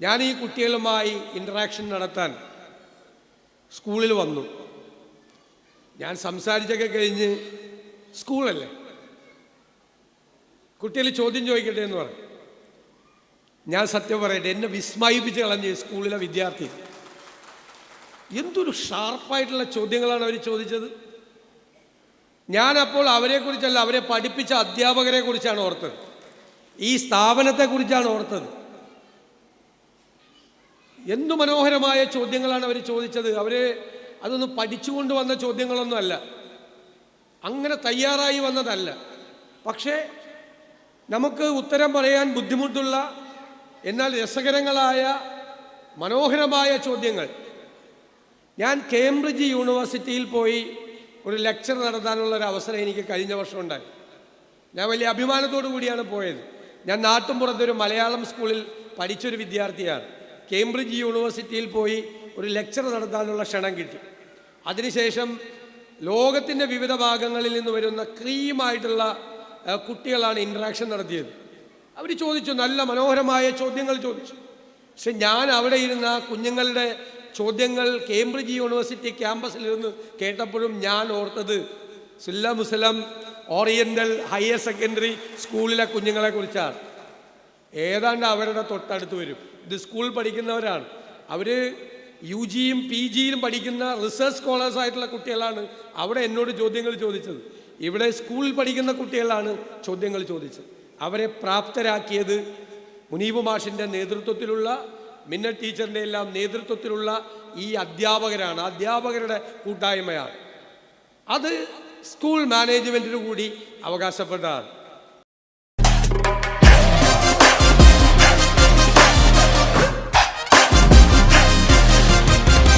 ഞാൻ ഈ കുട്ടികളുമായി ഇൻറ്ററാക്ഷൻ നടത്താൻ സ്കൂളിൽ വന്നു. ഞാൻ സംസാരിച്ചൊക്കെ കഴിഞ്ഞ് സ്കൂളല്ലേ, കുട്ടികൾ ചോദ്യം ചോദിക്കട്ടെ എന്ന് പറഞ്ഞു. ഞാൻ സത്യം പറയട്ടെ, എന്നെ വിസ്മയിപ്പിച്ച് കളഞ്ഞ് സ്കൂളിലെ വിദ്യാർത്ഥി. എന്തൊരു ഷാർപ്പായിട്ടുള്ള ചോദ്യങ്ങളാണ് അവർ ചോദിച്ചത്. ഞാനപ്പോൾ അവരെക്കുറിച്ചല്ല, അവരെ പഠിപ്പിച്ച അധ്യാപകരെ കുറിച്ചാണ് ഓർത്തത്, ഈ സ്ഥാപനത്തെക്കുറിച്ചാണ് ഓർത്തത്. എന്തു മനോഹരമായ ചോദ്യങ്ങളാണ് അവർ ചോദിച്ചത്. അതൊന്നും പഠിച്ചുകൊണ്ട് വന്ന ചോദ്യങ്ങളൊന്നും അല്ല, അങ്ങനെ തയ്യാറായി വന്നതല്ല. പക്ഷേ നമുക്ക് ഉത്തരം പറയാൻ ബുദ്ധിമുട്ടുള്ള എന്നാൽ രസകരങ്ങളായ മനോഹരമായ ചോദ്യങ്ങൾ. ഞാൻ കേംബ്രിഡ്ജ് യൂണിവേഴ്സിറ്റിയിൽ പോയി ഒരു ലെക്ചർ നടത്താനുള്ളൊരു അവസരം എനിക്ക് കഴിഞ്ഞ വർഷം ഉണ്ടായി. ഞാൻ വലിയ അഭിമാനത്തോടു കൂടിയാണ് പോയത്. ഞാൻ നാട്ടുമ്പുറത്തൊരു മലയാളം സ്കൂളിൽ പഠിച്ചൊരു വിദ്യാർത്ഥിയാണ്. കേംബ്രിഡ്ജ് യൂണിവേഴ്സിറ്റിയിൽ പോയി ഒരു ലെക്ചർ നടത്താനുള്ള ക്ഷണം കിട്ടി. അതിനുശേഷം ലോകത്തിൻ്റെ വിവിധ ഭാഗങ്ങളിൽ നിന്ന് വരുന്ന ക്രീമായിട്ടുള്ള കുട്ടികളാണ് ഇൻട്രാക്ഷൻ നടത്തിയത്. അവർ ചോദിച്ചു, നല്ല മനോഹരമായ ചോദ്യങ്ങൾ ചോദിച്ചു. പക്ഷെ ഞാൻ അവിടെ ഇരുന്ന കുഞ്ഞുങ്ങളുടെ ചോദ്യങ്ങൾ കേംബ്രിഡ്ജ് യൂണിവേഴ്സിറ്റി ക്യാമ്പസിലിരുന്ന് കേട്ടപ്പോഴും ഞാൻ ഓർത്തത് സുല്ല മുസ്ലിം ഓറിയൻ്റൽ ഹയർ സെക്കൻഡറി സ്കൂളിലെ കുഞ്ഞുങ്ങളെ കുറിച്ചാണ്. ഏതാണ്ട് അവരുടെ തൊട്ടടുത്ത് വരും. ഇത് സ്കൂളിൽ പഠിക്കുന്നവരാണ്. അവർ UGയും PGയിലും പഠിക്കുന്ന റിസർച്ച് സ്കോളേഴ്സായിട്ടുള്ള കുട്ടികളാണ് അവിടെ എന്നോട് ചോദ്യങ്ങൾ ചോദിച്ചത്. ഇവിടെ സ്കൂളിൽ പഠിക്കുന്ന കുട്ടികളാണ് ചോദ്യങ്ങൾ ചോദിച്ചത്. അവരെ പ്രാപ്തരാക്കിയത് മുനീബ് മാഷിൻ്റെ നേതൃത്വത്തിലുള്ള, മിന്നൽ ടീച്ചറിൻ്റെ എല്ലാം നേതൃത്വത്തിലുള്ള ഈ അധ്യാപകരാണ്, അധ്യാപകരുടെ കൂട്ടായ്മയാണ്. അത് സ്കൂൾ മാനേജ്മെൻറ്റിന് കൂടി അവകാശപ്പെട്ടതാണ്.